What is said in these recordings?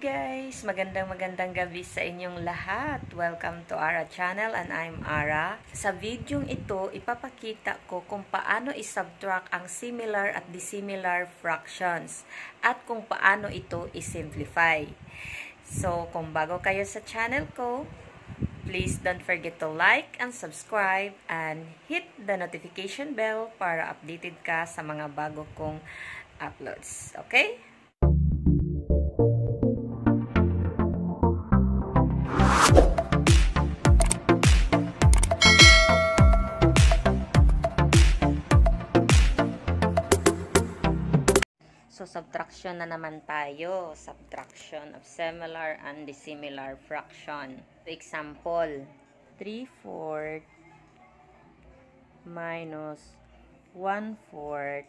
guys! Magandang gabi sa inyong lahat. Welcome to Ara channel and I'm Ara. Sa videong ito, ipapakita ko kung paano isubtract ang similar at dissimilar fractions at kung paano ito isimplify. So, kung bago kayo sa channel ko, please don't forget to like and subscribe and hit the notification bell para updated ka sa mga bago kong uploads. Okay? So, subtraction na naman tayo. Subtraction of similar and dissimilar fraction. Example, 3/4 minus 1/4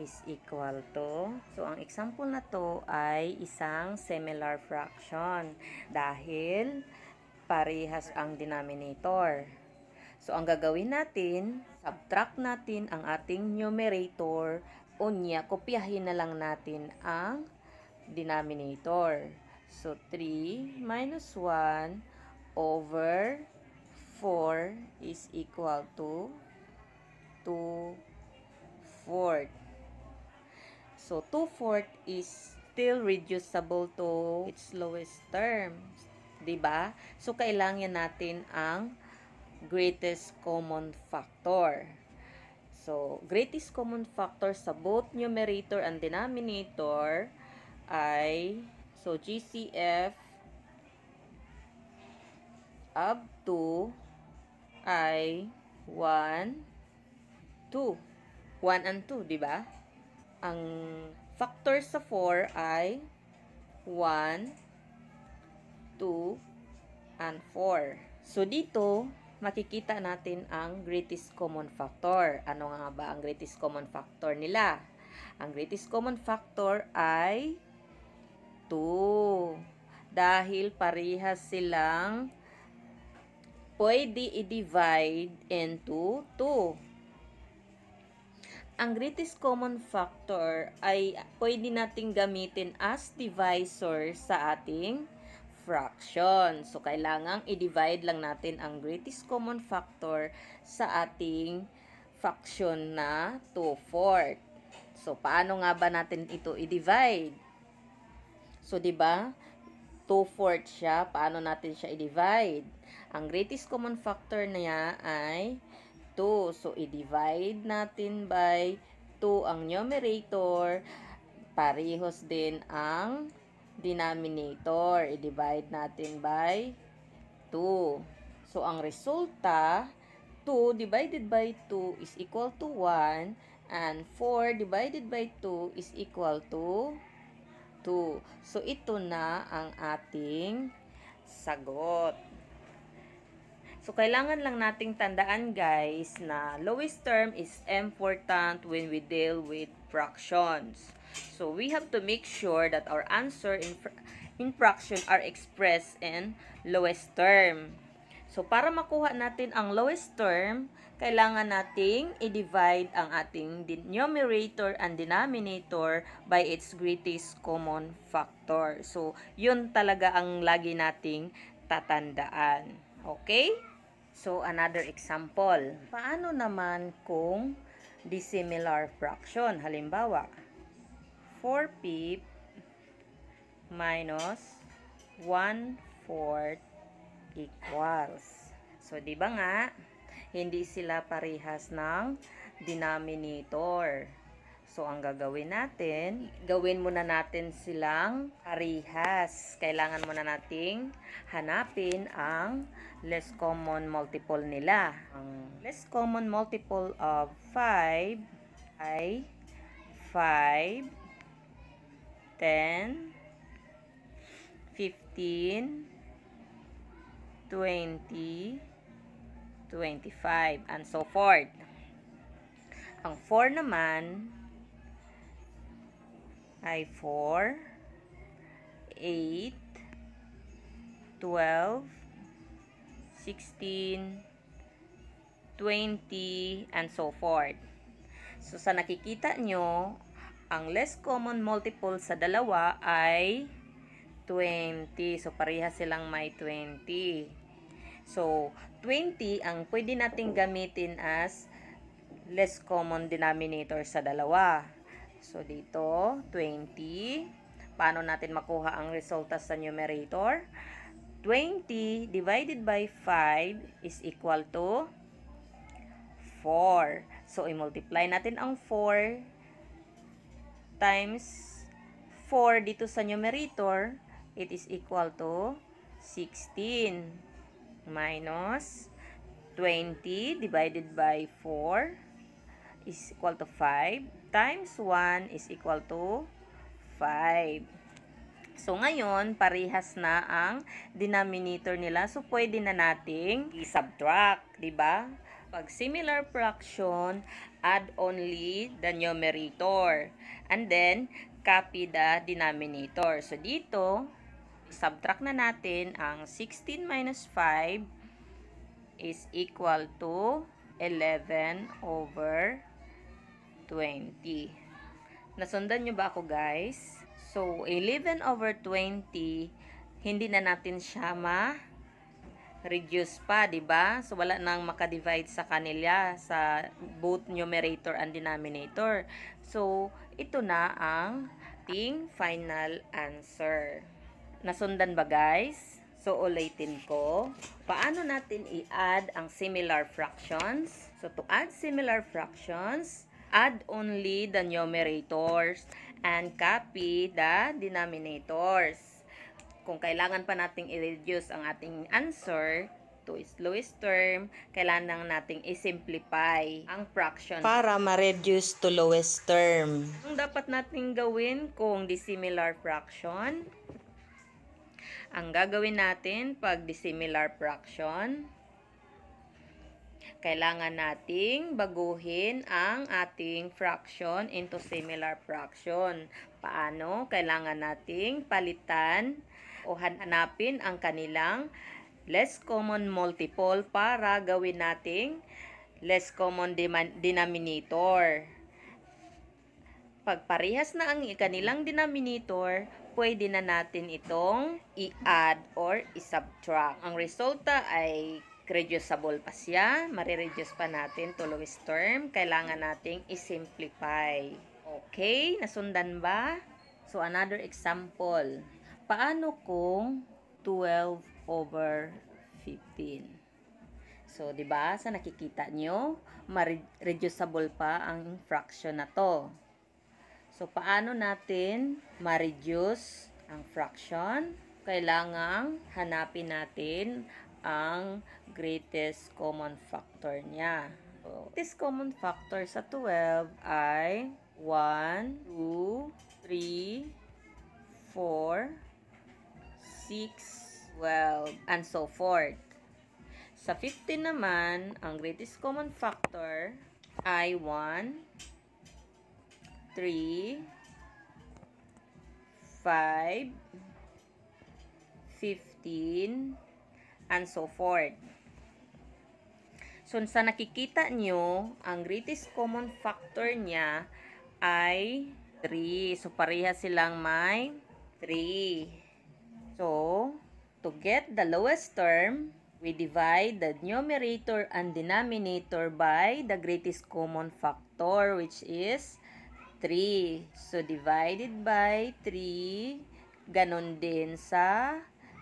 is equal to. So, ang example na to ay isang similar fraction dahil parehas ang denominator. So, ang gagawin natin, subtract natin ang ating numerator. Unya, kopyahin na lang natin ang denominator. So, 3 minus 1 over 4 is equal to 2/4. So, 2/4 is still reducible to its lowest term. Diba? So, kailangan natin ang greatest common factor. So, greatest common factor sa both numerator and denominator ay, so, GCF up to ay 1, 2. 1 and 2, di ba? Ang factor sa 4 ay 1, 2, and 4. So, dito, makikita natin ang greatest common factor. Ano nga ba ang greatest common factor nila? Ang greatest common factor ay 2. Dahil parehas silang pwede i-divide into 2. Ang greatest common factor ay pwede nating gamitin as divisor sa ating fraction. So, kailangang i-divide lang natin ang greatest common factor sa ating fraction na 2/4. So, paano nga ba natin ito i-divide? So, di ba? 2/4 siya. Paano natin siya i-divide? Ang greatest common factor niya ay 2. So, i-divide natin by 2 ang numerator. Parehos din ang denominator. I-divide natin by 2. So, ang resulta, 2 divided by 2 is equal to 1 and 4 divided by 2 is equal to 2. So, ito na ang ating sagot. So, kailangan lang nating tandaan guys na lowest term is important when we deal with fractions. So, we have to make sure that our answer in fraction are expressed in lowest term. So, para makuha natin ang lowest term, kailangan nating i-divide ang ating numerator and denominator by its greatest common factor. So, yun talaga ang lagi nating tatandaan. Okay? So, another example. Paano naman kung dissimilar fraction? Halimbawa, 4/5 minus 1/4 equals. So, di ba nga, hindi sila parehas ng denominator. So, ang gagawin natin, gawin muna natin silang parehas. Kailangan muna nating hanapin ang less common multiple nila. Ang less common multiple of 5 ay 5, 10, 15, 20, 25, and so forth. Ang 4 naman ay 4, 8, 12, 16, 20, and so forth. So, sa nakikita nyo, ang less common multiple sa dalawa ay 20. So, parehas silang may 20. So, 20 ang pwede nating gamitin as less common denominator sa dalawa. So, dito, 20. Paano natin makuha ang resulta sa numerator? 20 divided by 5 is equal to 4. So, i-multiply natin ang 4 times 4 dito sa numerator. It is equal to 16 minus 20 divided by 4 is equal to 5 times 1 is equal to 5. So, ngayon, parehas na ang denominator nila. So, pwede na nating i-subtract, di ba? Pag similar fraction, add only the numerator. And then, copy the denominator. So, dito, subtract na natin ang 16 minus 5 is equal to 11 over 20. Nasundan nyo ba ako, guys? So, 11 over 20, hindi na natin siya ma-reduce pa, di ba? So, wala nang makadivide sa kanila, sa both numerator and denominator. So, ito na ang ating final answer. Nasundan ba, guys? So, ulitin ko. Paano natin i-add ang similar fractions? So, to add similar fractions, add only the numerators and copy the denominators. Kung kailangan pa nating i-reduce ang ating answer to its lowest term, kailangan nating i-simplify ang fraction para ma-reduce to lowest term. Ang dapat nating gawin kung dissimilar fraction, ang gagawin natin pag dissimilar fraction, kailangan nating baguhin ang ating fraction into similar fraction. Paano? Kailangan nating palitan o hanapin ang kanilang less common multiple para gawin nating less common denominator. Pag parehas na ang kanilang denominator, pwede na natin itong i-add or i-subtract. Ang resulta ay reducible pa siya. Marireduce pa natin to lowest term. Kailangan nating i-simplify. Okay? Nasundan ba? So, another example. Paano kung 12 over 15? So, di ba? Sa nakikita nyo, reducible pa ang fraction na to. So, paano natin ma-reduce ang fraction? Kailangang hanapin natin ang greatest common factor niya. So, greatest common factor sa 12 ay 1, 2, 3, 4, 6, 12, and so forth. Sa 15 naman, ang greatest common factor ay 1, 3, 5, 15, and so forth. So, sa nakikita nyo, ang greatest common factor niya ay 3. So, pareha silang may 3. So, to get the lowest term, we divide the numerator and denominator by the greatest common factor, which is 3. So, divided by 3, ganon din sa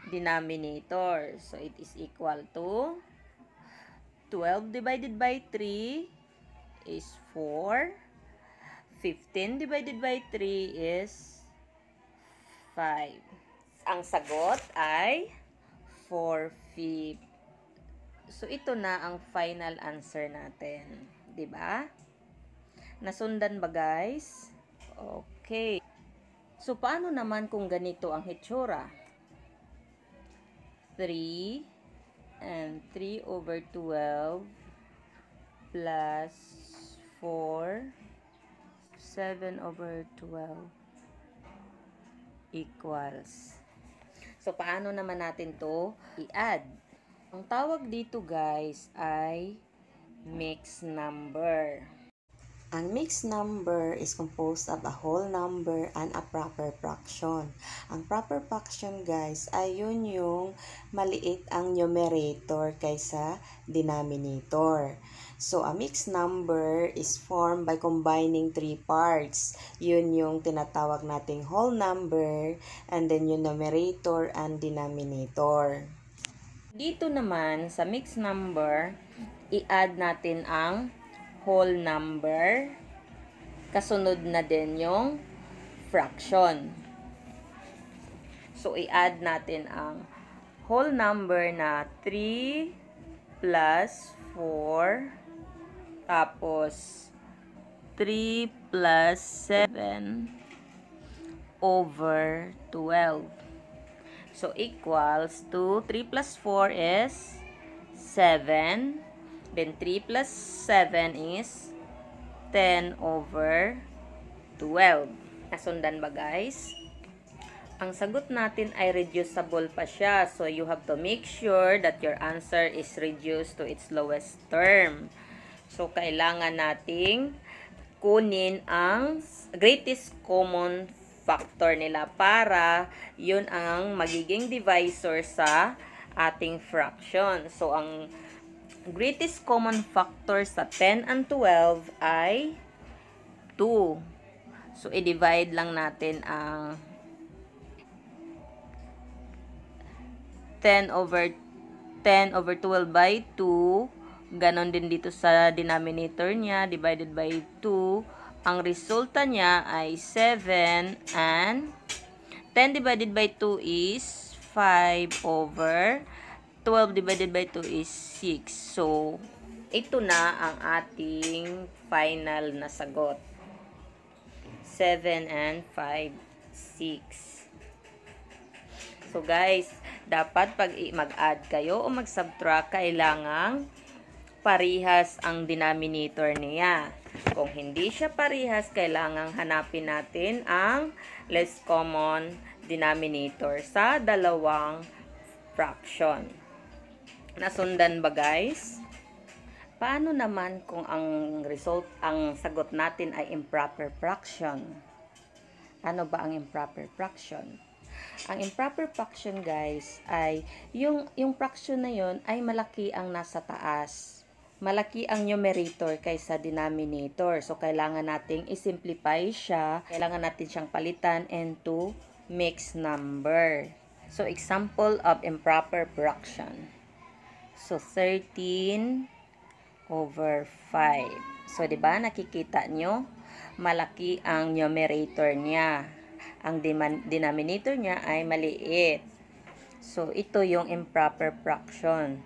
denominator. So, it is equal to 12 divided by 3 is 4. 15 divided by 3 is 5. Ang sagot ay 4/5. So, ito na ang final answer natin. 'Di ba? Nasundan ba, guys? Okay. So, paano naman kung ganito ang hitsura? 3 and 3 over 12 plus 4, 7 over 12 equals. So, paano naman natin to i-add? Ang tawag dito, guys, ay mixed number. Ang mixed number is composed of a whole number and a proper fraction. Ang proper fraction guys ay yun yung maliit ang numerator kaysa denominator. So a mixed number is formed by combining three parts. Yun yung tinatawag nating whole number and then yung numerator and denominator. Dito naman sa mixed number, i-add natin ang whole number, kasunod na din yung fraction. So, i-add natin ang whole number na 3 plus 4, tapos 3 plus 7 over 12. So, equals to 3 plus 4 is 7. Then, 3 plus 7 is 10 over 12. Nasundan ba guys? Ang sagot natin ay reducible pa siya. So, you have to make sure that your answer is reduced to its lowest term. So, kailangan nating kunin ang greatest common factor nila para yun ang magiging divisor sa ating fraction. So, ang greatest common factor sa 10 and 12 ay 2. So, i-divide lang natin ang 10 over 12 by 2. Ganon din dito sa denominator niya, divided by 2. Ang resulta niya ay 7 and 10 divided by 2 is 5 over 12 divided by 2 is 6. So, ito na ang ating final na sagot. 7 and 5, 6. So, guys, dapat pag mag-add kayo o mag-subtract, kailangang parihas ang denominator niya. Kung hindi siya parihas, kailangang hanapin natin ang least common denominator sa dalawang fraction. Nasundan ba guys? Paano naman kung ang sagot natin ay improper fraction? Ano ba ang improper fraction? Ang improper fraction guys ay yung fraction na yon ay malaki ang nasa taas. Malaki ang numerator kaysa denominator. So, kailangan nating i-simplify siya. Kailangan natin siyang palitan into mixed number. So, example of improper fraction. So, 13 over 5. So, diba, nakikita nyo, malaki ang numerator niya. Ang denominator niya ay maliit. So, ito yung improper fraction.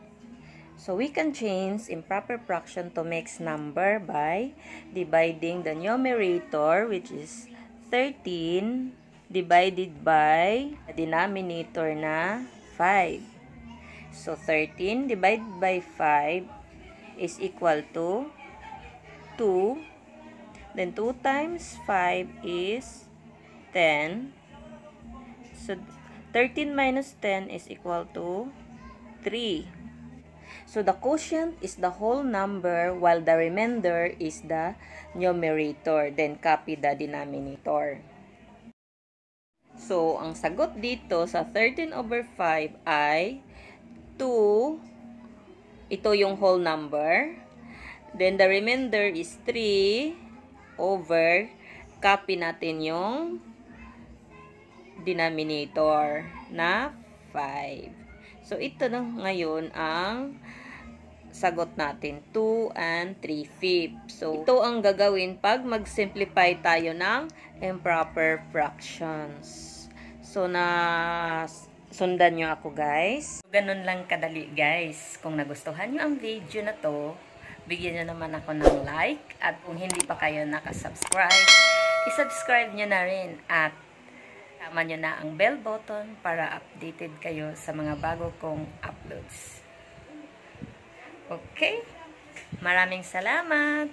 So, we can change improper fraction to mixed number by dividing the numerator, which is 13, divided by the denominator na 5. So, 13 divided by 5 is equal to 2. Then, 2 times 5 is 10. So, 13 minus 10 is equal to 3. So, the quotient is the whole number while the remainder is the numerator. Then, copy the denominator. So, ang sagot dito sa 13 over 5 ay 2. Ito yung whole number. Then, the remainder is 3 over, copy natin yung denominator na 5. So, ito na ngayon ang sagot natin, 2 and 3/5. So, ito ang gagawin pag mag-simplify tayo ng improper fractions. So, sundan nyo ako guys. Ganun lang kadali guys. Kung nagustuhan nyo ang video na to, bigyan nyo naman ako ng like. At kung hindi pa kayo nakasubscribe, isubscribe nyo na rin. At tama nyo na ang bell button para updated kayo sa mga bago kong uploads. Okay? Maraming salamat!